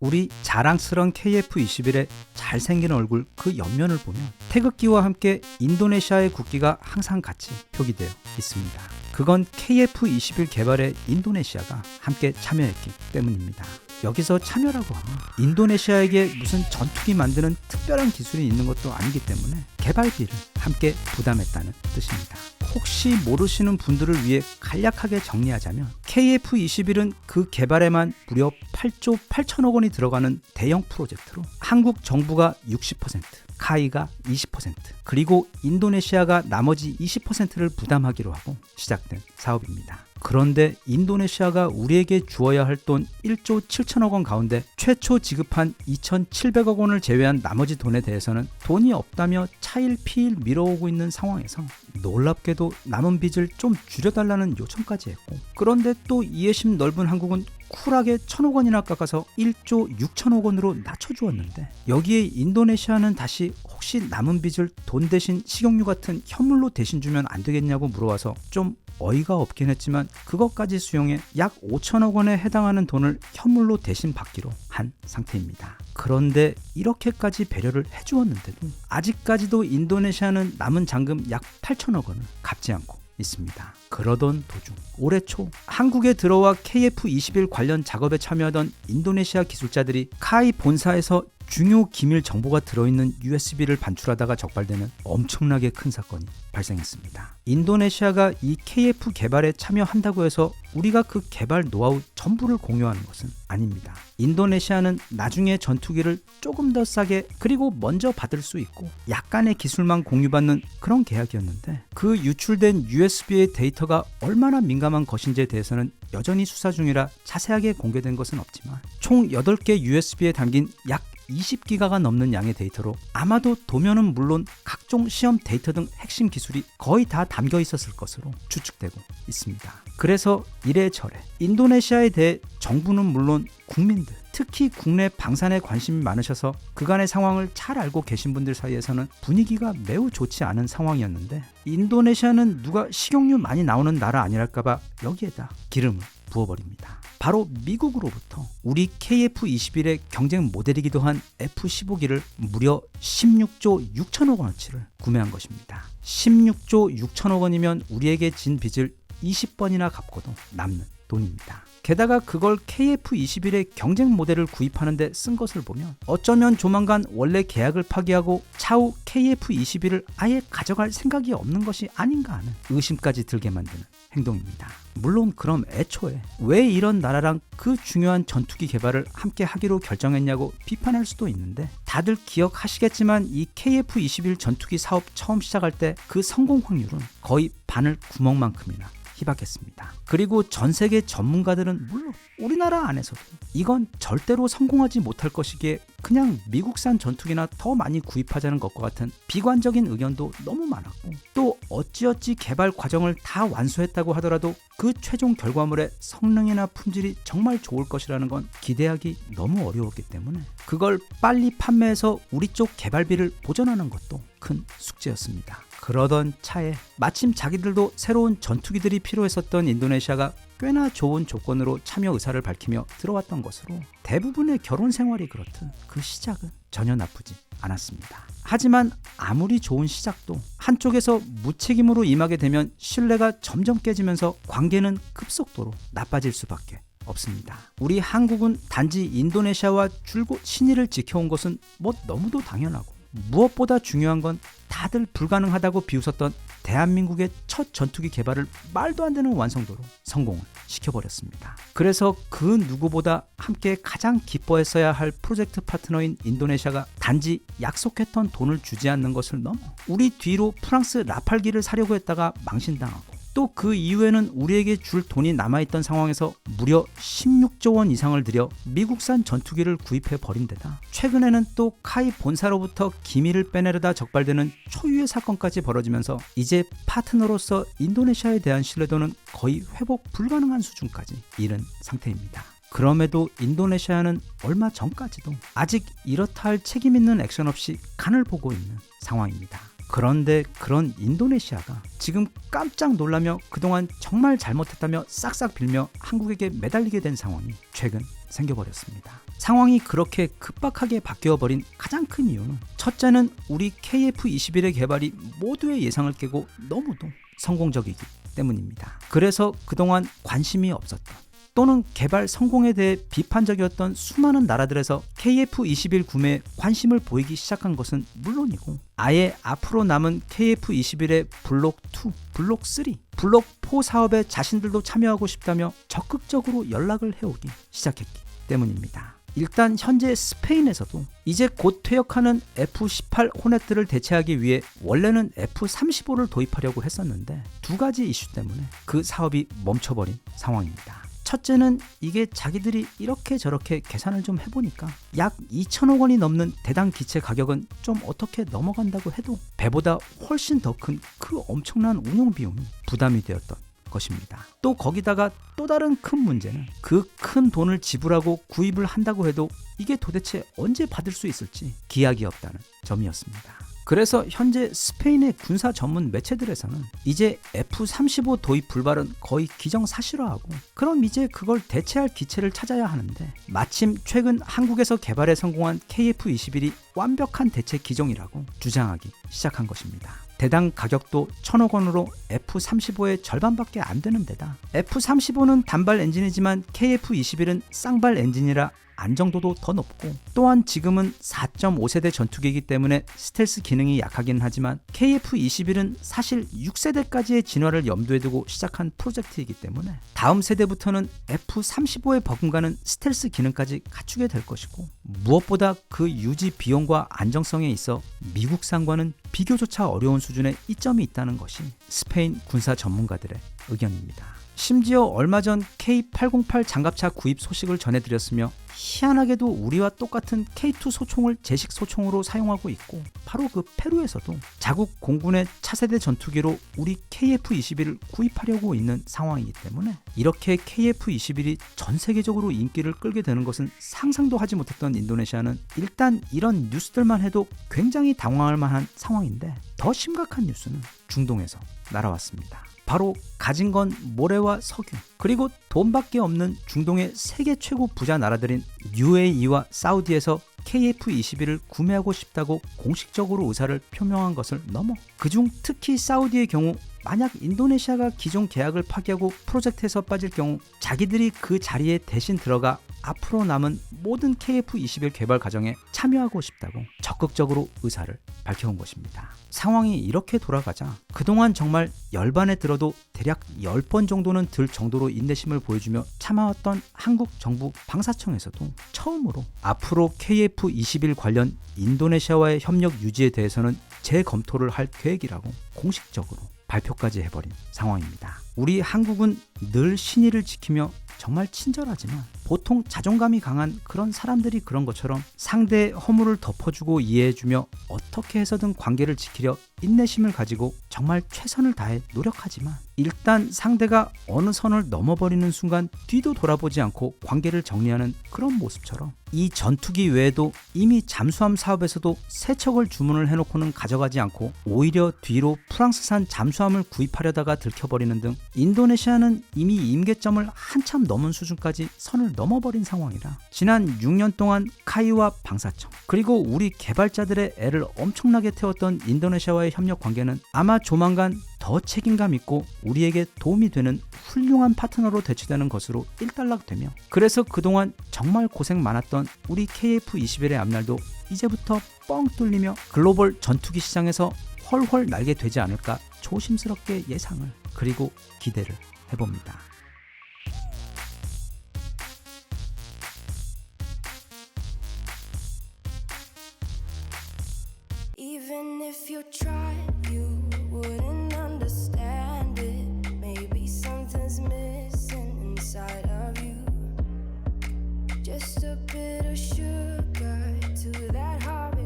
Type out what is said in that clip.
우리 자랑스러운 KF-21의 잘생긴 얼굴 그 옆면을 보면 태극기와 함께 인도네시아의 국기가 항상 같이 표기되어 있습니다. 그건 KF-21 개발에 인도네시아가 함께 참여했기 때문입니다. 여기서 참여라고 하면 인도네시아에게 무슨 전투기 만드는 특별한 기술이 있는 것도 아니기 때문에 개발비를 함께 부담했다는 뜻입니다. 혹시 모르시는 분들을 위해 간략하게 정리하자면 KF-21은 그 개발에만 무려 8조 8천억 원이 들어가는 대형 프로젝트로 한국 정부가 60%, 카이가 20%, 그리고 인도네시아가 나머지 20%를 부담하기로 하고 시작된 사업입니다. 그런데 인도네시아가 우리에게 주어야 할 돈 1조 7천억 원 가운데 최초 지급한 2,700억 원을 제외한 나머지 돈에 대해서는 돈이 없다며 차일피일 미뤄오고 있는 상황에서 놀랍게도 남은 빚을 좀 줄여달라는 요청까지 했고, 그런데 또 이해심 넓은 한국은 쿨하게 1,000억 원이나 깎아서 1조 6천억 원으로 낮춰주었는데, 여기에 인도네시아는 다시 혹시 남은 빚을 돈 대신 식용유 같은 현물로 대신 주면 안 되겠냐고 물어와서 좀 어이가 없긴 했지만 그것까지 수용해 약 5천억 원에 해당하는 돈을 현물로 대신 받기로 한 상태입니다. 그런데 이렇게까지 배려를 해주었는데도 아직까지도 인도네시아는 남은 잔금 약 8천억 원을 갚지 않고 있습니다. 그러던 도중 올해 초 한국에 들어와 KF-21 관련 작업에 참여하던 인도네시아 기술자들이 카이 본사에서 중요 기밀 정보가 들어있는 USB를 반출하다가 적발되는 엄청나게 큰 사건이 발생했습니다. 인도네시아가 이 KF 개발에 참여한다고 해서 우리가 그 개발 노하우 전부를 공유하는 것은 아닙니다. 인도네시아는 나중에 전투기를 조금 더 싸게 그리고 먼저 받을 수 있고 약간의 기술만 공유받는 그런 계약이었는데, 그 유출된 USB의 데이터가 얼마나 민감한 것인지에 대해서는 여전히 수사 중이라 자세하게 공개된 것은 없지만 총 8개 USB에 담긴 약 20기가가 넘는 양의 데이터로 아마도 도면은 물론 각종 시험 데이터 등 핵심 기술이 거의 다 담겨 있었을 것으로 추측되고 있습니다. 그래서 이래저래 인도네시아에 대해 정부는 물론 국민들, 특히 국내 방산에 관심이 많으셔서 그간의 상황을 잘 알고 계신 분들 사이에서는 분위기가 매우 좋지 않은 상황이었는데, 인도네시아는 누가 식용유 많이 나오는 나라 아니랄까봐 여기에다 기름을 부어버립니다. 바로 미국으로부터 우리 KF-21의 경쟁 모델이기도 한 F-15기를 무려 16조 6천억 원어치를 구매한 것입니다. 16조 6천억 원이면 우리에게 진 빚을 20번이나 갚고도 남는 돈입니다. 게다가 그걸 KF-21의 경쟁 모델을 구입하는 데 쓴 것을 보면 어쩌면 조만간 원래 계약을 파기하고 차후 KF-21을 아예 가져갈 생각이 없는 것이 아닌가 하는 의심까지 들게 만드는 행동입니다. 물론 그럼 애초에 왜 이런 나라랑 그 중요한 전투기 개발을 함께 하기로 결정했냐고 비판할 수도 있는데, 다들 기억하시겠지만 이 KF-21 전투기 사업 처음 시작할 때 그 성공 확률은 거의 바늘 구멍만큼이나 희박했습니다. 그리고 전 세계 전문가들은 물론 우리나라 안에서도 이건 절대로 성공하지 못할 것이기에 그냥 미국산 전투기나 더 많이 구입하자는 것과 같은 비관적인 의견도 너무 많았고, 또 어찌어찌 개발 과정을 다 완수했다고 하더라도 그 최종 결과물의 성능이나 품질이 정말 좋을 것이라는 건 기대하기 너무 어려웠기 때문에 그걸 빨리 판매해서 우리 쪽 개발비를 보전하는 것도 큰 숙제였습니다. 그러던 차에 마침 자기들도 새로운 전투기들이 필요했었던 인도네시아가 꽤나 좋은 조건으로 참여 의사를 밝히며 들어왔던 것으로 대부분의 결혼 생활이 그렇듯 그 시작은 전혀 나쁘지 않았습니다. 하지만 아무리 좋은 시작도 한쪽에서 무책임으로 임하게 되면 신뢰가 점점 깨지면서 관계는 급속도로 나빠질 수밖에 없습니다. 우리 한국은 단지 인도네시아와 줄곧 친의를 지켜온 것은 뭐 너무도 당연하고, 무엇보다 중요한 건 다들 불가능하다고 비웃었던 대한민국의 첫 전투기 개발을 말도 안 되는 완성도로 성공을 시켜버렸습니다. 그래서 그 누구보다 함께 가장 기뻐했어야 할 프로젝트 파트너인 인도네시아가 단지 약속했던 돈을 주지 않는 것을 넘어 우리 뒤로 프랑스 라팔기를 사려고 했다가 망신당하고, 또 그 이후에는 우리에게 줄 돈이 남아있던 상황에서 무려 16조 원 이상을 들여 미국산 전투기를 구입해 버린 데다 최근에는 또 카이 본사로부터 기밀을 빼내려다 적발되는 초유의 사건까지 벌어지면서 이제 파트너로서 인도네시아에 대한 신뢰도는 거의 회복 불가능한 수준까지 이른 상태입니다. 그럼에도 인도네시아는 얼마 전까지도 아직 이렇다 할 책임 있는 액션 없이 간을 보고 있는 상황입니다. 그런데 그런 인도네시아가 지금 깜짝 놀라며 그동안 정말 잘못했다며 싹싹 빌며 한국에게 매달리게 된 상황이 최근 생겨버렸습니다. 상황이 그렇게 급박하게 바뀌어버린 가장 큰 이유는 첫째는 우리 KF-21의 개발이 모두의 예상을 깨고 너무도 성공적이기 때문입니다. 그래서 그동안 관심이 없었던 또는 개발 성공에 대해 비판적이었던 수많은 나라들에서 KF-21 구매에 관심을 보이기 시작한 것은 물론이고 아예 앞으로 남은 KF-21의 블록 2, 블록 3, 블록 4 사업에 자신들도 참여하고 싶다며 적극적으로 연락을 해오기 시작했기 때문입니다. 일단 현재 스페인에서도 이제 곧 퇴역하는 F-18 호넷들을 대체하기 위해 원래는 F-35를 도입하려고 했었는데 두 가지 이슈 때문에 그 사업이 멈춰버린 상황입니다. 첫째는 이게 자기들이 이렇게 저렇게 계산을 좀 해보니까 약 2천억 원이 넘는 대당 기체 가격은 좀 어떻게 넘어간다고 해도 배보다 훨씬 더 큰 그 엄청난 운용 비용이 부담이 되었던 것입니다. 또 거기다가 또 다른 큰 문제는 그 큰 돈을 지불하고 구입을 한다고 해도 이게 도대체 언제 받을 수 있을지 기약이 없다는 점이었습니다. 그래서 현재 스페인의 군사 전문 매체들에서는 이제 F-35 도입 불발은 거의 기정사실화하고 그럼 이제 그걸 대체할 기체를 찾아야 하는데 마침 최근 한국에서 개발에 성공한 KF-21이 완벽한 대체 기종이라고 주장하기 시작한 것입니다. 대당 가격도 1,000억 원으로 F-35의 절반밖에 안 되는 데다 F-35는 단발 엔진이지만 KF-21은 쌍발 엔진이라 안정도도 더 높고 또한 지금은 4.5세대 전투기이기 때문에 스텔스 기능이 약하긴 하지만 KF-21은 사실 6세대까지의 진화를 염두에 두고 시작한 프로젝트이기 때문에 다음 세대부터는 F-35에 버금가는 스텔스 기능까지 갖추게 될 것이고 무엇보다 그 유지 비용과 안정성에 있어 미국산과는 비교조차 어려운 수준의 이점이 있다는 것이 스페인 군사 전문가들의 의견입니다. 심지어 얼마 전 K808 장갑차 구입 소식을 전해드렸으며 희한하게도 우리와 똑같은 K2 소총을 제식 소총으로 사용하고 있고 바로 그 페루에서도 자국 공군의 차세대 전투기로 우리 KF-21을 구입하려고 있는 상황이기 때문에 이렇게 KF-21이 전 세계적으로 인기를 끌게 되는 것은 상상도 하지 못했던 인도네시아는 일단 이런 뉴스들만 해도 굉장히 당황할 만한 상황인데 더 심각한 뉴스는 중동에서 날아왔습니다. 바로 가진 건 모래와 석유 그리고 돈밖에 없는 중동의 세계 최고 부자 나라들인 UAE와 사우디에서 KF-21을 구매하고 싶다고 공식적으로 의사를 표명한 것을 넘어 그중 특히 사우디의 경우 만약 인도네시아가 기존 계약을 파기하고 프로젝트에서 빠질 경우 자기들이 그 자리에 대신 들어가 앞으로 남은 모든 KF-21 개발 과정에 참여하고 싶다고 적극적으로 의사를 밝혀온 것입니다. 상황이 이렇게 돌아가자 그동안 정말 열반에 들어도 대략 10번 정도는 들 정도로 인내심을 보여주며 참아왔던 한국 정부 방사청에서도 처음으로 앞으로 KF-21 관련 인도네시아와의 협력 유지에 대해서는 재검토를 할 계획이라고 공식적으로 발표까지 해버린 상황입니다. 우리 한국은 늘 신의를 지키며 정말 친절하지만 보통 자존감이 강한 그런 사람들이 그런 것처럼 상대의 허물을 덮어주고 이해해주며 어떻게 해서든 관계를 지키려 인내심을 가지고 정말 최선을 다해 노력하지만 일단 상대가 어느 선을 넘어버리는 순간 뒤도 돌아보지 않고 관계를 정리하는 그런 모습처럼 이 전투기 외에도 이미 잠수함 사업에서도 새 척을 주문을 해놓고는 가져가지 않고 오히려 뒤로 프랑스산 잠수함을 구입하려다가 들켜버리는 등 인도네시아는 이미 임계점을 한참 넘은 수준까지 선을 넘어버린 상황이라 지난 6년 동안 카이와 방사청 그리고 우리 개발자들의 애를 엄청나게 태웠던 인도네시아와의 협력 관계는 아마 조만간 더 책임감 있고 우리에게 도움이 되는 훌륭한 파트너로 대체되는 것으로 일단락되며 그래서 그동안 정말 고생 많았던 우리 KF-21의 앞날도 이제부터 뻥 뚫리며 글로벌 전투기 시장에서 훨훨 날게 되지 않을까 조심스럽게 예상을 그리고 기대를 해봅니다. Even if you tried, you wouldn't understand it. Maybe something's missing inside of you. Just a bit of sugar to that heart.